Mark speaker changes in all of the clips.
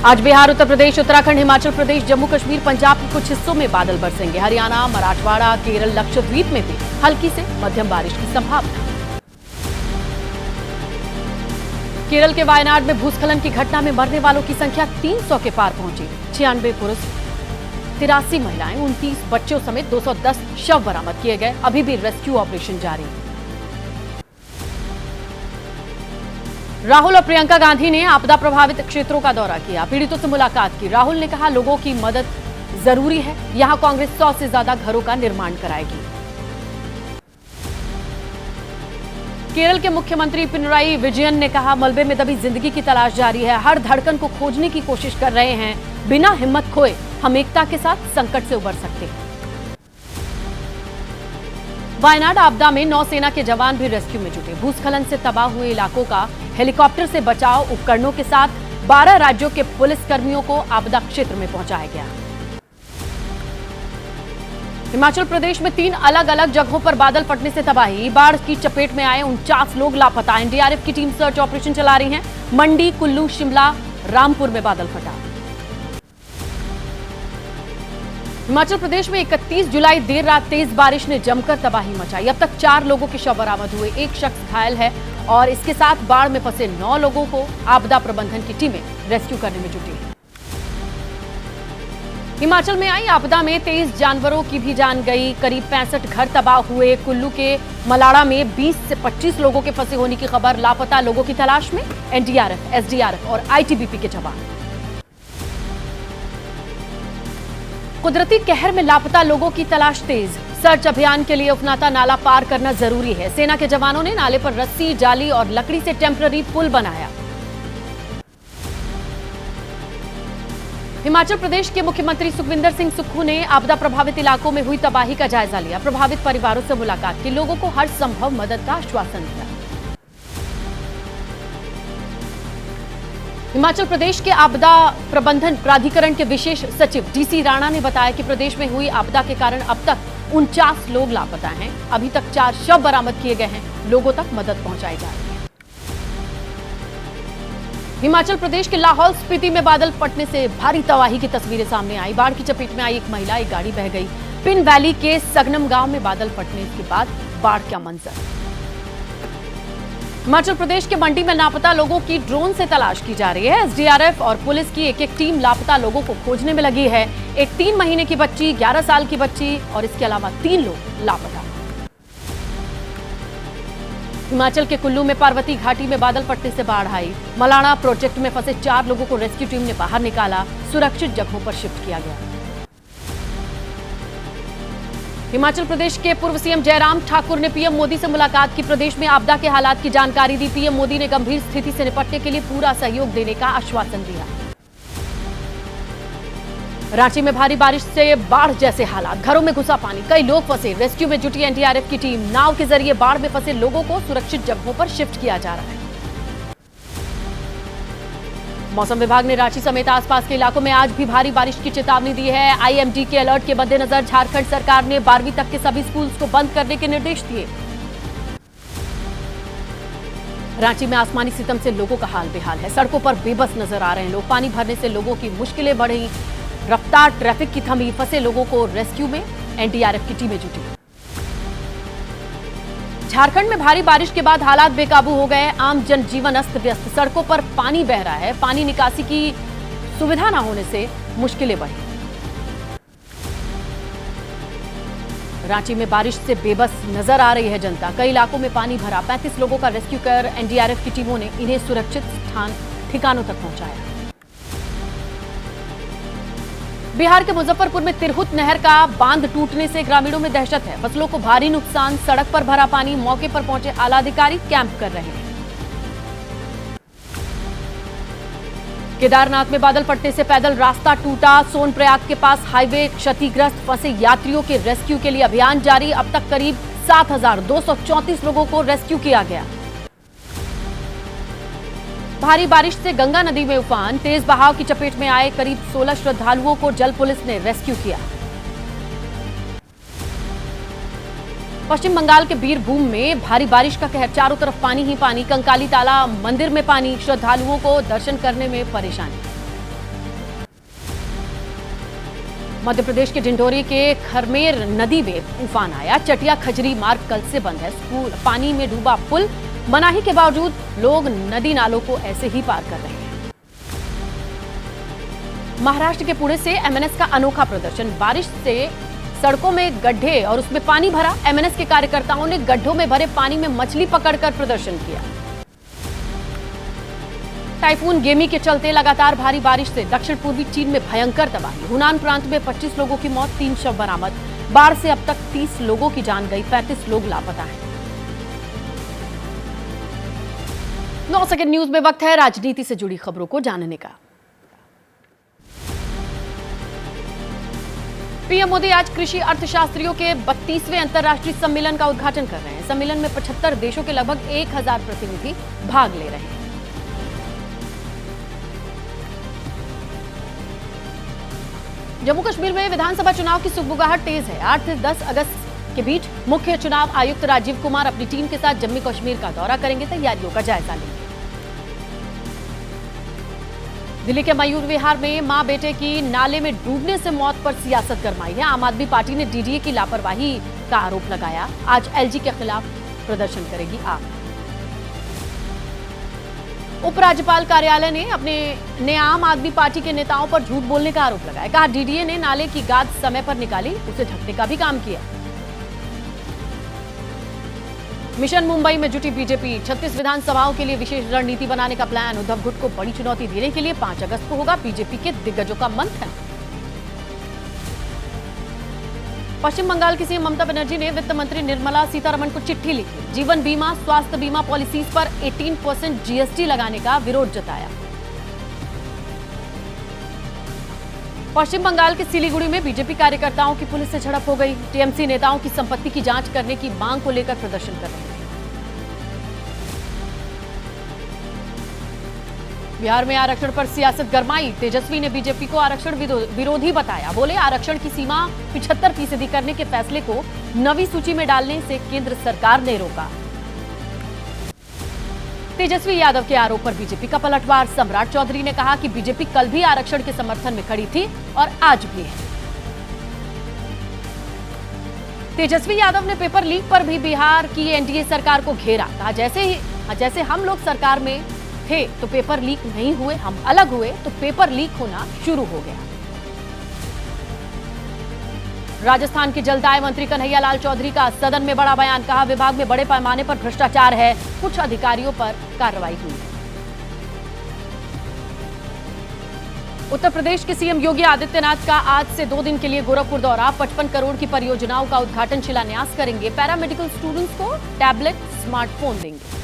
Speaker 1: आज बिहार, उत्तर प्रदेश, उत्तराखंड, हिमाचल प्रदेश, जम्मू कश्मीर, पंजाब के कुछ हिस्सों में बादल बरसेंगे। हरियाणा, मराठवाड़ा, केरल, लक्षद्वीप में भी हल्की से मध्यम बारिश की संभावना। केरल के वायनाड में भूस्खलन की घटना में मरने वालों की संख्या 300 के पार पहुंची। 96 पुरुष, 83 महिलाएं, 29 बच्चों समेत 210 शव बरामद किए गए। अभी भी रेस्क्यू ऑपरेशन जारी है। राहुल और प्रियंका गांधी ने आपदा प्रभावित क्षेत्रों का दौरा किया, पीड़ितों से मुलाकात की। राहुल ने कहा, लोगों की मदद जरूरी है। यहां कांग्रेस 100 से ज्यादा घरों का निर्माण कराएगी। केरल के मुख्यमंत्री पिनराई विजयन ने कहा, मलबे में दबी जिंदगी की तलाश जारी है। हर धड़कन को खोजने की कोशिश कर रहे हैं। बिना हिम्मत खोए हम एकता के साथ संकट से उबर सकते हैं। वायनाड आपदा में नौसेना के जवान भी रेस्क्यू में जुटे। भूस्खलन से तबाह हुए इलाकों का हेलीकॉप्टर से बचाव उपकरणों के साथ 12 राज्यों के पुलिस कर्मियों को आपदा क्षेत्र में पहुंचाया गया। हिमाचल प्रदेश में 3 अलग अलग जगहों पर बादल फटने से तबाही। बाढ़ की चपेट में आए 49 लोग लापता। एनडीआरएफ की टीम सर्च ऑपरेशन चला रही है। मंडी, कुल्लू, शिमला, रामपुर में बादल फटा। हिमाचल प्रदेश में 31 जुलाई देर रात तेज बारिश ने जमकर तबाही मचाई। अब तक 4 लोगों के शव बरामद हुए। एक शख्स घायल है और इसके साथ बाढ़ में फंसे 9 लोगों को आपदा प्रबंधन की टीमें रेस्क्यू करने में जुटी हैं। हिमाचल में आई आपदा में 23 जानवरों की भी जान गई। करीब 65 घर तबाह हुए। कुल्लू के मलाड़ा में 20 से 25 लोगों के फंसे होने की खबर। लापता लोगों की तलाश में एनडीआरएफ, एसडीआरएफ और आईटीबीपी के जवान। कुदरती कहर में लापता लोगों की तलाश तेज। सर्च अभियान के लिए उफनाता नाला पार करना जरूरी है। सेना के जवानों ने नाले पर रस्सी, जाली और लकड़ी से टेम्पररी पुल बनाया। हिमाचल प्रदेश के मुख्यमंत्री सुखविंदर सिंह सुक्खू ने आपदा प्रभावित इलाकों में हुई तबाही का जायजा लिया। प्रभावित परिवारों से मुलाकात की। लोगों को हर संभव मदद का आश्वासन दिया। हिमाचल प्रदेश के आपदा प्रबंधन प्राधिकरण के विशेष सचिव डीसी राणा ने बताया कि प्रदेश में हुई आपदा के कारण अब तक 49 लोग लापता हैं। अभी तक 4 शव बरामद किए गए हैं। लोगों तक मदद पहुंचाई जा रही है। हिमाचल प्रदेश के लाहौल स्पीति में बादल फटने से भारी तबाही की तस्वीरें सामने आई। बाढ़ की चपेट में आई एक महिला, एक गाड़ी बह गई। पिन वैली के सगनम गांव में बादल फटने के बाद बाढ़ का मंजर। हिमाचल प्रदेश के मंडी में लापता लोगों की ड्रोन से तलाश की जा रही है। एसडीआरएफ और पुलिस की एक टीम लापता लोगों को खोजने में लगी है। एक 3 महीने की बच्ची, 11 साल की बच्ची और इसके अलावा 3 लोग लापता। हिमाचल के कुल्लू में पार्वती घाटी में बादल फटने से बाढ़ आई। मलाड़ा प्रोजेक्ट में फंसे 4 लोगों को रेस्क्यू टीम ने बाहर निकाला। सुरक्षित जगहों पर शिफ्ट किया गया। हिमाचल प्रदेश के पूर्व सीएम जयराम ठाकुर ने पीएम मोदी से मुलाकात की। प्रदेश में आपदा के हालात की जानकारी दी। पीएम मोदी ने गंभीर स्थिति से निपटने के लिए पूरा सहयोग देने का आश्वासन दिया। रांची में भारी बारिश से बाढ़ जैसे हालात। घरों में घुसा पानी, कई लोग फंसे। रेस्क्यू में जुटी एनडीआरएफ की टीम। नाव के जरिए बाढ़ में फंसे लोगों को सुरक्षित जगहों पर शिफ्ट किया जा रहा है। मौसम विभाग ने रांची समेत आसपास के इलाकों में आज भी भारी बारिश की चेतावनी दी है। आईएमडी के अलर्ट के मद्देनजर झारखंड सरकार ने 12वीं तक के सभी स्कूल्स को बंद करने के निर्देश दिए। रांची में आसमानी सितम से लोगों का हाल बेहाल है। सड़कों पर बेबस नजर आ रहे हैं लोग। पानी भरने से लोगों की मुश्किलें बढ़ी। रफ्तार ट्रैफिक की थमी। फंसे लोगों को रेस्क्यू में एनडीआरएफ की टीमें जुटी। झारखंड में भारी बारिश के बाद हालात बेकाबू हो गए। आम जनजीवन अस्त व्यस्त। सड़कों पर पानी बह रहा है। पानी निकासी की सुविधा न होने से मुश्किलें बढ़ी। रांची में बारिश से बेबस नजर आ रही है जनता। कई इलाकों में पानी भरा। 35 लोगों का रेस्क्यू कर एनडीआरएफ की टीमों ने इन्हें सुरक्षित ठिकानों तक पहुंचाया। बिहार के मुजफ्फरपुर में तिरहुत नहर का बांध टूटने से ग्रामीणों में दहशत है। फसलों को भारी नुकसान। सड़क पर भरा पानी। मौके पर पहुंचे आला अधिकारी कैंप कर रहे हैं। केदारनाथ में बादल फटने से पैदल रास्ता टूटा। सोनप्रयाग के पास हाईवे क्षतिग्रस्त। फंसे यात्रियों के रेस्क्यू के लिए अभियान जारी। अब तक करीब 7,234 लोगों को रेस्क्यू किया गया। भारी बारिश से गंगा नदी में उफान। तेज बहाव की चपेट में आए करीब 16 श्रद्धालुओं को जल पुलिस ने रेस्क्यू किया। पश्चिम बंगाल के बीरभूम में भारी बारिश का कहर। चारों तरफ पानी ही पानी। कंकाली ताला मंदिर में पानी। श्रद्धालुओं को दर्शन करने में परेशानी। मध्य प्रदेश के डिंडोरी के खरमेर नदी में उफान आया। चटिया खजरी मार्ग कल से बंद है। स्कूल पानी में डूबा पुल, मनाही के बावजूद लोग नदी नालों को ऐसे ही पार कर रहे हैं। महाराष्ट्र के पुणे से एमएनएस का अनोखा प्रदर्शन। बारिश से सड़कों में गड्ढे और उसमें पानी भरा। एमएनएस के कार्यकर्ताओं ने गड्ढों में भरे पानी में मछली पकड़कर प्रदर्शन किया। टाइफून गेमी के चलते लगातार भारी बारिश से दक्षिण पूर्वी चीन में भयंकर तबाही। हुनान प्रांत में 25 लोगों की मौत, 3 शव बरामद। बाढ़ से अब तक 30 लोगों की जान गई, 35 लोग लापता हैं। 9 सेकंड न्यूज में वक्त है राजनीति से जुड़ी खबरों को जानने का। पीएम मोदी आज कृषि अर्थशास्त्रियों के 32वें अंतर्राष्ट्रीय सम्मेलन का उद्घाटन कर रहे हैं। सम्मेलन में 75 देशों के लगभग 1000 प्रतिनिधि भाग ले रहे हैं। जम्मू कश्मीर में विधानसभा चुनाव की सुगबुगाहट तेज है। 8 से 10 अगस्त के बीच मुख्य चुनाव आयुक्त राजीव कुमार अपनी टीम के साथ जम्मू कश्मीर का दौरा करेंगे, तैयारियों का जायजा लेंगे। दिल्ली के मयूर विहार में मां बेटे की नाले में डूबने से मौत पर सियासत गरमाई है। आम आदमी पार्टी ने डीडीए की लापरवाही का आरोप लगाया। आज एलजी के खिलाफ प्रदर्शन करेगी आप। उपराज्यपाल कार्यालय ने आम आदमी पार्टी के नेताओं पर झूठ बोलने का आरोप लगाया। कहा डीडीए ने नाले की गाद समय पर निकाली, उसे ढकने का भी काम किया। मिशन मुंबई में जुटी बीजेपी। 36 विधानसभाओं के लिए विशेष रणनीति बनाने का प्लान। उद्धव गुट को बड़ी चुनौती देने के लिए 5 अगस्त को होगा बीजेपी के दिग्गजों का मंथन। पश्चिम बंगाल की सीएम ममता बनर्जी ने वित्त मंत्री निर्मला सीतारमण को चिट्ठी लिखी। जीवन बीमा, स्वास्थ्य बीमा पॉलिसीज पर 18% जीएसटी लगाने का विरोध जताया। पश्चिम बंगाल के सिलीगुड़ी में बीजेपी कार्यकर्ताओं की पुलिस से झड़प हो गई। टीएमसी नेताओं की संपत्ति की जांच करने की मांग को लेकर प्रदर्शन कर रहे हैं। बिहार में आरक्षण पर सियासत गरमाई। तेजस्वी ने बीजेपी को आरक्षण विरोधी बताया। बोले आरक्षण की सीमा 75% करने के फैसले को नवी सूची में डालने से केंद्र सरकार ने रोका। तेजस्वी यादव के आरोप पर बीजेपी का पलटवार। सम्राट चौधरी ने कहा कि बीजेपी कल भी आरक्षण के समर्थन में खड़ी थी और आज भी है। तेजस्वी यादव ने पेपर लीक पर भी बिहार की एनडीए सरकार को घेरा। कहा जैसे हम लोग सरकार में थे तो पेपर लीक नहीं हुए, हम अलग हुए तो पेपर लीक होना शुरू हो गया। राजस्थान के जलदाय मंत्री कन्हैया लाल चौधरी का सदन में बड़ा बयान। कहा विभाग में बड़े पैमाने पर भ्रष्टाचार है, कुछ अधिकारियों पर कार्रवाई हुई है। उत्तर प्रदेश के सीएम योगी आदित्यनाथ का आज से 2 दिन के लिए गोरखपुर दौरा। 55 करोड़ की परियोजनाओं का उद्घाटन शिलान्यास करेंगे। पैरामेडिकल स्टूडेंट्स को टैबलेट, स्मार्टफोन देंगे।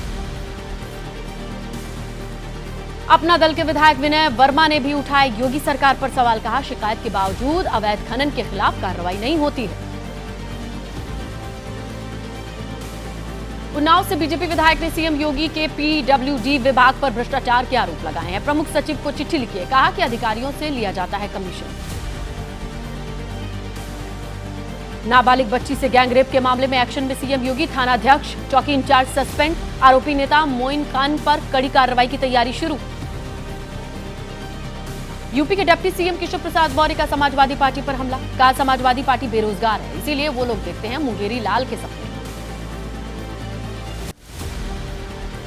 Speaker 1: अपना दल के विधायक विनय वर्मा ने भी उठाए योगी सरकार पर सवाल। कहा शिकायत के बावजूद अवैध खनन के खिलाफ कार्रवाई नहीं होती है। उन्नाव से बीजेपी विधायक ने सीएम योगी के पीडब्ल्यूडी विभाग पर भ्रष्टाचार के आरोप लगाए हैं। प्रमुख सचिव को चिट्ठी लिखी है। कहा कि अधिकारियों से लिया जाता है कमीशन। नाबालिग बच्ची से गैंगरेप के मामले में एक्शन में सीएम योगी। थानाध्यक्ष, चौकी इंचार्ज सस्पेंड। आरोपी नेता मोइन खान पर कड़ी कार्रवाई की तैयारी शुरू। यूपी के डिप्टी सीएम केशव प्रसाद मौर्य का समाजवादी पार्टी पर हमला। कहा समाजवादी पार्टी बेरोजगार है, इसीलिए वो लोग देखते हैं मुंगेरी लाल के सपने।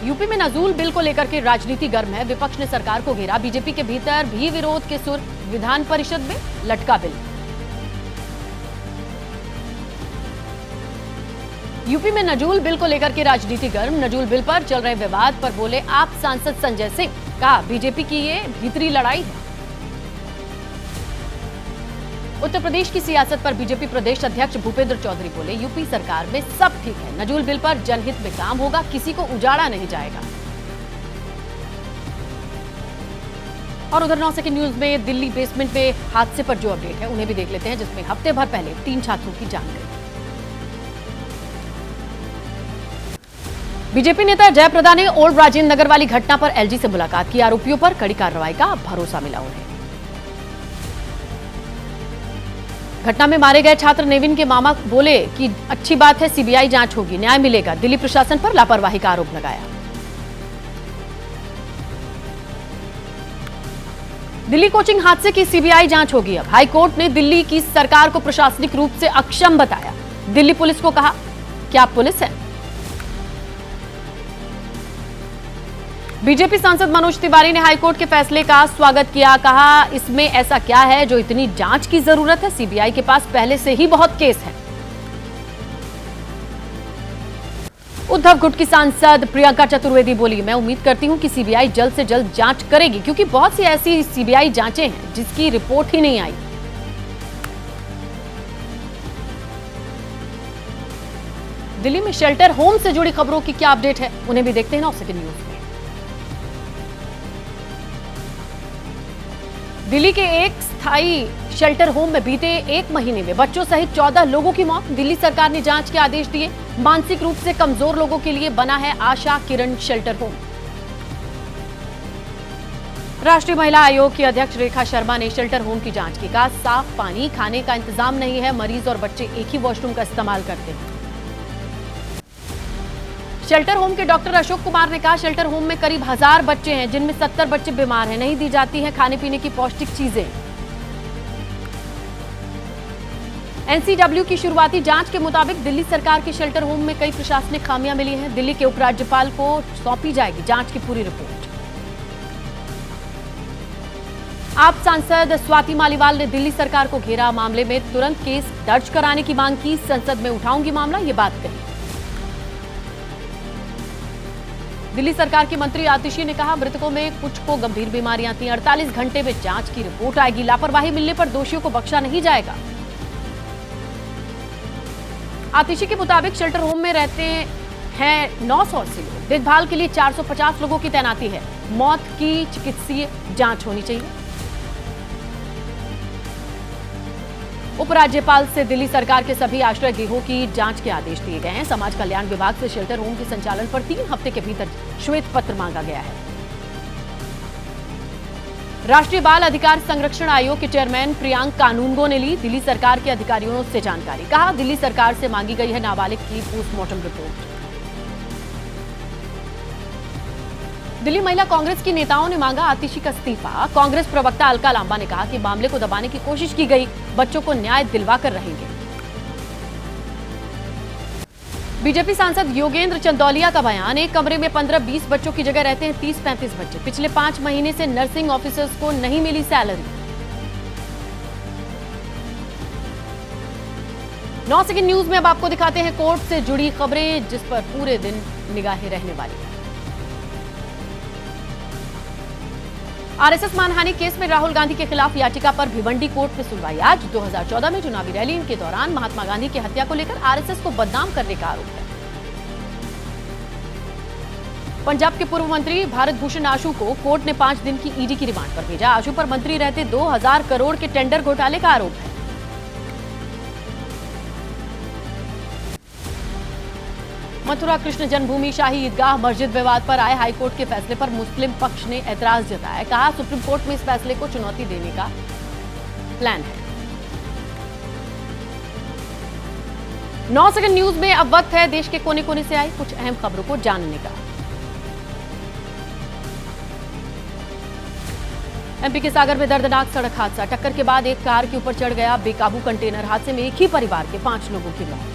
Speaker 1: यूपी में नजूल बिल को लेकर के राजनीति गर्म है। विपक्ष ने सरकार को घेरा। बीजेपी के भीतर भी विरोध के सुर। विधान परिषद में लटका बिल। यूपी में नजूल बिल को लेकर के राजनीति गर्म। नजूल बिल पर चल रहे विवाद पर बोले आप सांसद संजय सिंह। कहा बीजेपी की ये भीतरी लड़ाई है। उत्तर प्रदेश की सियासत पर बीजेपी प्रदेश अध्यक्ष भूपेंद्र चौधरी बोले यूपी सरकार में सब ठीक है। नजूल बिल पर जनहित में काम होगा, किसी को उजाड़ा नहीं जाएगा। और उधर 9 सेकंड न्यूज में दिल्ली बेसमेंट में हादसे पर जो अपडेट है उन्हें भी देख लेते हैं, जिसमें हफ्ते भर पहले 3 छात्रों की जान गई। बीजेपी नेता जयप्रदा ने ओल्ड राजेंद्र नगर वाली घटना पर एलजी से मुलाकात की। आरोपियों पर कड़ी कार्रवाई का भरोसा मिला उन्हें। घटना में मारे गए छात्र नेविन के मामा बोले कि अच्छी बात है, सीबीआई जांच होगी, न्याय मिलेगा। दिल्ली प्रशासन पर लापरवाही का आरोप लगाया। दिल्ली कोचिंग हादसे की सीबीआई जांच होगी। अब हाईकोर्ट ने दिल्ली की सरकार को प्रशासनिक रूप से अक्षम बताया। दिल्ली पुलिस को कहा कि आप पुलिस है। बीजेपी सांसद मनोज तिवारी ने हाईकोर्ट के फैसले का स्वागत किया। कहा, इसमें ऐसा क्या है जो इतनी जांच की जरूरत है? सीबीआई के पास पहले से ही बहुत केस है। उद्धव गुट की सांसद प्रियंका चतुर्वेदी बोली, मैं उम्मीद करती हूं कि सीबीआई जल्द से जल्द जांच करेगी, क्योंकि बहुत सी ऐसी सीबीआई जांचें हैं जिसकी रिपोर्ट ही नहीं आई। दिल्ली में शेल्टर होम से जुड़ी खबरों की क्या अपडेट है, उन्हें भी देखते हैं 9 सेकंड न्यूज में। दिल्ली के एक स्थायी शेल्टर होम में बीते 1 महीने में बच्चों सहित 14 लोगों की मौत। दिल्ली सरकार ने जांच के आदेश दिए। मानसिक रूप से कमजोर लोगों के लिए बना है आशा किरण शेल्टर होम। राष्ट्रीय महिला आयोग की अध्यक्ष रेखा शर्मा ने शेल्टर होम की जांच की। कहा, साफ पानी, खाने का इंतजाम नहीं है, मरीज और बच्चे एक ही वॉशरूम का इस्तेमाल करते हैं। शेल्टर होम के डॉक्टर अशोक कुमार ने कहा, शेल्टर होम में करीब 1000 बच्चे हैं, जिनमें 70 बच्चे बीमार हैं। नहीं दी जाती है खाने पीने की पौष्टिक चीजें। एनसीडब्ल्यू की शुरुआती जांच के मुताबिक दिल्ली सरकार के शेल्टर होम में कई प्रशासनिक खामियां मिली हैं। दिल्ली के उपराज्यपाल को सौंपी जाएगी जांच की पूरी रिपोर्ट। आप सांसद स्वाति मालीवाल ने दिल्ली सरकार को घेरा। मामले में तुरंत केस दर्ज कराने की मांग की। संसद में उठाऊंगी मामला, ये बात कही। दिल्ली सरकार के मंत्री आतिशी ने कहा, मृतकों में कुछ को गंभीर बीमारियां थी। 48 घंटे में जांच की रिपोर्ट आएगी। लापरवाही मिलने पर दोषियों को बख्शा नहीं जाएगा। आतिशी के मुताबिक शेल्टर होम में रहते हैं 980 लोग। देखभाल के लिए 450 लोगों की तैनाती है। मौत की चिकित्सीय जांच होनी चाहिए। उपराज्यपाल से दिल्ली सरकार के सभी आश्रय गृहों की जांच के आदेश दिए गए हैं। समाज कल्याण विभाग से शेल्टर होम के संचालन पर 3 हफ्ते के भीतर श्वेत पत्र मांगा गया है। राष्ट्रीय बाल अधिकार संरक्षण आयोग के चेयरमैन प्रियांक कानूनगो ने ली दिल्ली सरकार के अधिकारियों से जानकारी। कहा, दिल्ली सरकार से मांगी गई है नाबालिग की पोस्टमार्टम रिपोर्ट। दिल्ली महिला कांग्रेस की नेताओं ने मांगा आतिशी का इस्तीफा। कांग्रेस प्रवक्ता अलका लांबा ने कहा कि मामले को दबाने की कोशिश की गई, बच्चों को न्याय दिलवाकर रहेंगे। बीजेपी सांसद योगेंद्र चंदौलिया का बयान, एक कमरे में 15-20 बच्चों की जगह रहते हैं 30-35 बच्चे। पिछले 5 महीने से नर्सिंग ऑफिसर्स को नहीं मिली सैलरी। 9 सेकंड न्यूज में अब आपको दिखाते हैं कोर्ट से जुड़ी खबरें, जिस पर पूरे दिन निगाहें रहने वाली है। आरएसएस मानहानि केस में राहुल गांधी के खिलाफ याचिका पर भिवंडी कोर्ट में सुनवाई आज। 2014 में चुनावी रैली के दौरान महात्मा गांधी की हत्या को लेकर आरएसएस को बदनाम करने का आरोप है। पंजाब के पूर्व मंत्री भारत भूषण आशू को कोर्ट ने 5 दिन की ईडी की रिमांड पर भेजा। आशू पर मंत्री रहते 2000 करोड़ के टेंडर घोटाले का आरोप है। मथुरा कृष्ण जन्मभूमि शाही ईदगाह मस्जिद विवाद पर आए हाईकोर्ट के फैसले पर मुस्लिम पक्ष ने ऐतराज जताया। कहा, सुप्रीम कोर्ट में इस फैसले को चुनौती देने का प्लान है। 9 सेकंड न्यूज में अब वक्त है देश के कोने कोने से आई कुछ अहम खबरों को जानने का। एमपी के सागर में दर्दनाक सड़क हादसा। टक्कर के बाद एक कार के ऊपर चढ़ गया बेकाबू कंटेनर। हादसे में एक ही परिवार के 5 लोगों की मौत।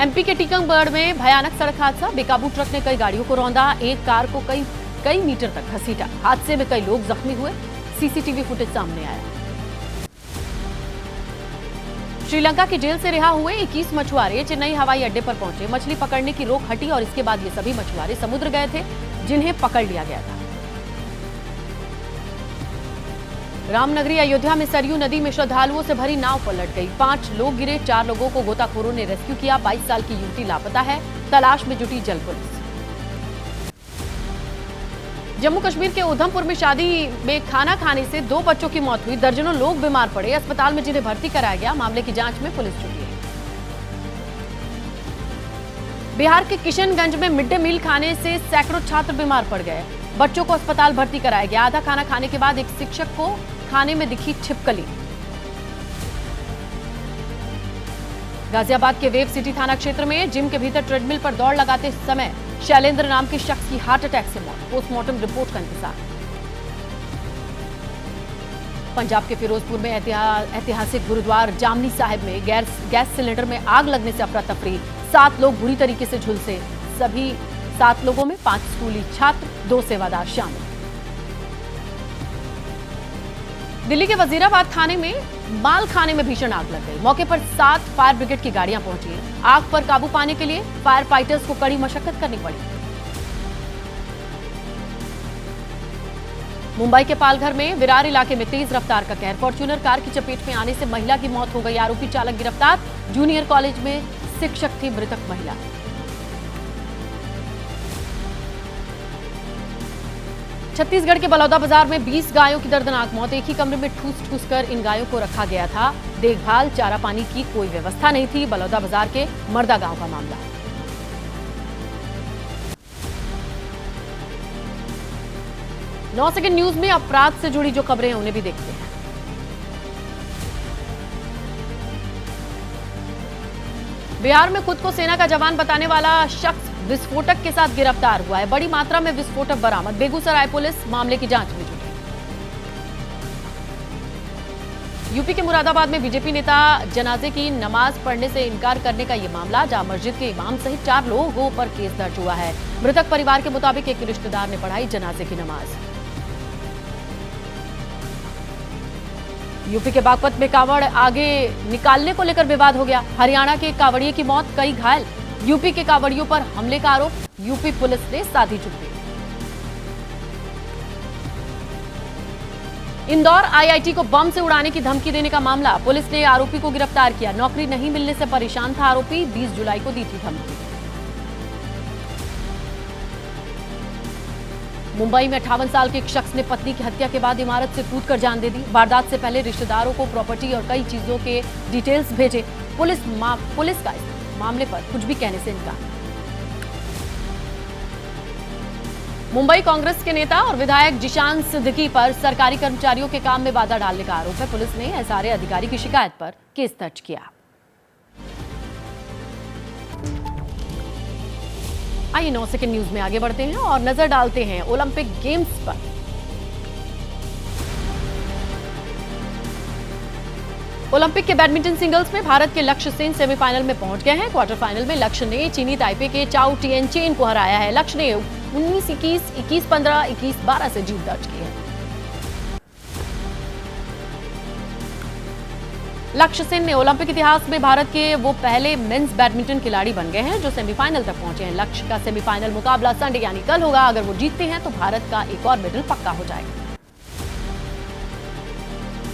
Speaker 1: एमपी के टीकमगढ़ में भयानक सड़क हादसा। बेकाबू ट्रक ने कई गाड़ियों को रौंदा, एक कार को कई मीटर तक घसीटा। हादसे में कई लोग जख्मी हुए। सीसीटीवी फुटेज सामने आया। श्रीलंका की जेल से रिहा हुए 21 मछुआरे चेन्नई हवाई अड्डे पर पहुंचे। मछली पकड़ने की रोक हटी और इसके बाद ये सभी मछुआरे समुद्र गए थे, जिन्हें पकड़ लिया गया था। रामनगरी अयोध्या में सरयू नदी में श्रद्धालुओं से भरी नाव पलट गई। 5 लोग गिरे, 4 लोगों को गोताखोरों ने रेस्क्यू किया। 22 साल की युवती लापता है, तलाश में जुटी जल पुलिस। जम्मू कश्मीर के उधमपुर में शादी में खाना खाने से 2 बच्चों की मौत हुई। दर्जनों लोग बीमार पड़े। अस्पताल में जिन्हें भर्ती कराया गया। मामले की जांच में पुलिस जुटी है। बिहार के किशनगंज में मिड डे मील खाने से सैकड़ों छात्र बीमार पड़ गए। बच्चों को अस्पताल भर्ती कराया गया। आधा खाना खाने के बाद एक शिक्षक को खाने में दिखी छिपकली। गाजियाबाद के वेव सिटी थाना क्षेत्र में जिम के भीतर ट्रेडमिल पर दौड़ लगाते समय शैलेंद्र नाम के शख्स की हार्ट अटैक से मौत, पोस्टमार्टम रिपोर्ट का इंतजार। पंजाब के फिरोजपुर में ऐतिहासिक गुरुद्वारा जामनी साहिब में गैस सिलेंडर में आग लगने से अफरा तफरी, 7 लोग बुरी तरीके से झुलसे। सभी 7 लोगों में 5 स्कूली छात्र, 2 सेवादार शामिल। दिल्ली के वजीराबाद थाने में माल खाने में भीषण आग लग गई। मौके पर 7 फायर ब्रिगेड की गाड़ियां पहुंची। आग पर काबू पाने के लिए फायर फाइटर्स को कड़ी मशक्कत करनी पड़ी। मुंबई के पालघर में विरार इलाके में तेज रफ्तार का कहर, फॉर्च्यूनर कार की चपेट में आने से महिला की मौत हो गई। आरोपी चालक गिरफ्तार। जूनियर कॉलेज में शिक्षक थी मृतक महिला। छत्तीसगढ़ के बलौदा बाजार में 20 गायों की दर्दनाक मौत। एक ही कमरे में ठूस कर इन गायों को रखा गया था। देखभाल, चारा पानी की कोई व्यवस्था नहीं थी। बलौदा बाजार के मर्दा गांव का मामला। 9 सेकंड न्यूज में अपराध से जुड़ी जो खबरें हैं उन्हें भी देखते हैं। बिहार में खुद को सेना का जवान बताने वाला शख्स विस्फोटक के साथ गिरफ्तार हुआ है। बड़ी मात्रा में विस्फोटक बरामद। बेगूसराय पुलिस मामले की जांच में जुटी। यूपी के मुरादाबाद में बीजेपी नेता जनाजे की नमाज पढ़ने से इनकार करने का यह मामला, जहां मस्जिद के इमाम सहित 4 लोगों पर केस दर्ज हुआ है। मृतक परिवार के मुताबिक एक रिश्तेदार ने पढ़ाई जनाजे की नमाज। यूपी के बागपत में कांवड़ आगे निकालने को लेकर विवाद हो गया। हरियाणा के कांवड़िए की मौत, कई घायल। यूपी के कांवड़ियों पर हमले का आरोप, यूपी पुलिस ने साधी चुप्पी। इंदौर आईआईटी को बम से उड़ाने की धमकी देने का मामला, पुलिस ने आरोपी को गिरफ्तार किया। नौकरी नहीं मिलने से परेशान था आरोपी, 20 जुलाई को दी थी धमकी। मुंबई में 58 साल के एक शख्स ने पत्नी की हत्या के बाद इमारत से कूदकर जान दे दी। वारदात से पहले रिश्तेदारों को प्रॉपर्टी और कई चीजों के डिटेल्स भेजे। पुलिस का इस मामले पर कुछ भी कहने से इनकार। मुंबई कांग्रेस के नेता और विधायक जिशान सिद्दीकी पर सरकारी कर्मचारियों के काम में बाधा डालने का आरोप है। पुलिस ने एसआरए अधिकारी की शिकायत पर केस दर्ज किया। आइए 9 सेकंड न्यूज में आगे बढ़ते हैं और नजर डालते हैं ओलंपिक गेम्स पर। ओलंपिक के बैडमिंटन सिंगल्स में भारत के लक्ष्य सेन सेमीफाइनल में पहुंच गए हैं। क्वार्टर फाइनल में लक्ष्य ने चीनी ताइपे के चाओ टिएनचेन को हराया है। लक्ष्य ने 19-21, 21-15, 21-12 से जीत दर्ज की है। लक्ष्य सेन ने ओलंपिक इतिहास में भारत के वो पहले मेंस बैडमिंटन खिलाड़ी बन गए हैं जो सेमीफाइनल तक पहुंचे हैं। लक्ष्य का सेमीफाइनल मुकाबला संडे यानी कल होगा। अगर वो जीतते हैं तो भारत का एक और मेडल पक्का हो जाएगा।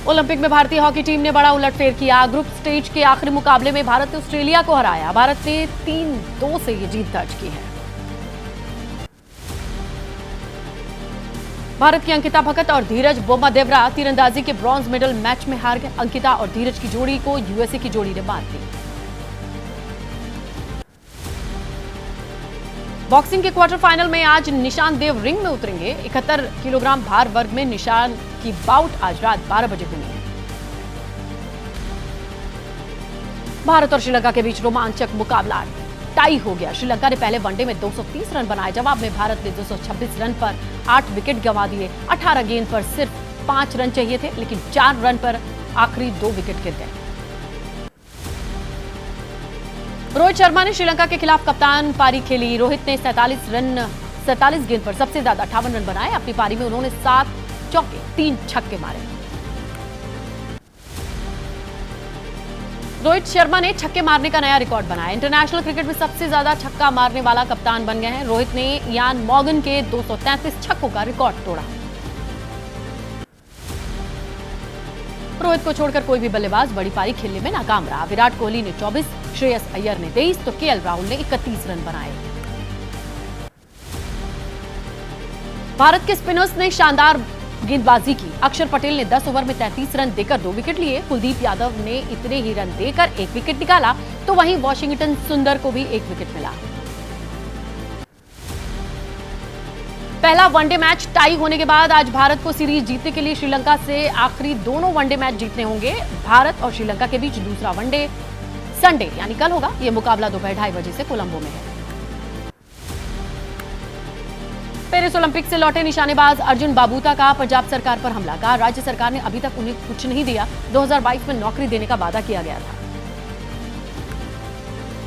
Speaker 1: ओलंपिक में भारतीय हॉकी टीम ने बड़ा उलटफेर किया। ग्रुप स्टेज के आखिरी मुकाबले में भारत ने ऑस्ट्रेलिया को हराया। भारत ने 3-2 से ये जीत दर्ज की है। भारत की अंकिता भगत और धीरज बोम्मादेवरा तीरंदाजी के ब्रॉन्ज मेडल मैच में हार गए। अंकिता और धीरज की जोड़ी को यूएसए की जोड़ी ने मात दी। बॉक्सिंग के क्वार्टर फाइनल में आज निशान देव रिंग में उतरेंगे। 71 किलोग्राम भार वर्ग में निशान की बाउट आज रात 12 बजे होनी है। भारत और श्रीलंका के बीच रोमांचक मुकाबला टाई हो गया। श्रीलंका ने पहले वनडे में 230 रन बनाए। जवाब में भारत ने 226 रन पर 8 विकेट गंवा दिए। 18 गेंद पर सिर्फ 5 रन चाहिए थे, लेकिन 4 रन पर आखिरी 2 विकेट गिर गए। रोहित शर्मा ने श्रीलंका के खिलाफ कप्तान पारी खेली। रोहित ने 47 गेंद पर सबसे ज्यादा 58 रन बनाए। अपनी पारी में उन्होंने 7 चौके 3 छक्के मारे। रोहित शर्मा ने छक्के मारने का नया रिकॉर्ड बनाया। इंटरनेशनल क्रिकेट में सबसे ज्यादा छक्का मारने वाला कप्तान बन गए हैं। रोहित ने इयान मॉर्गन के 233 छक्कों का रिकॉर्ड तोड़ा। रोहित को छोड़कर कोई भी बल्लेबाज बड़ी पारी खेलने में नाकाम रहा। विराट कोहली ने 24, श्रेयस अय्यर ने 23 तो केएल राहुल ने 31 रन बनाए। भारत के स्पिनर्स ने शानदार गेंदबाजी की। अक्षर पटेल ने 10 ओवर में 33 रन देकर 2 विकेट लिए। कुलदीप यादव ने इतने ही रन देकर 1 विकेट निकाला, तो वहीं वॉशिंगटन सुंदर को भी 1 विकेट मिला। पहला वनडे मैच टाई होने के बाद आज भारत को सीरीज जीतने के लिए श्रीलंका से आखिरी दोनों वनडे मैच जीतने होंगे। भारत और श्रीलंका के बीच दूसरा वनडे संडे यानी कल होगा। यह मुकाबला दोपहर 2:30 बजे से कोलंबो में है। पेरिस ओलंपिक से लौटे निशानेबाज अर्जुन बाबूता का पंजाब सरकार पर हमला। कहा राज्य सरकार ने अभी तक उन्हें कुछ नहीं दिया। 2022 में नौकरी देने का वादा किया गया था।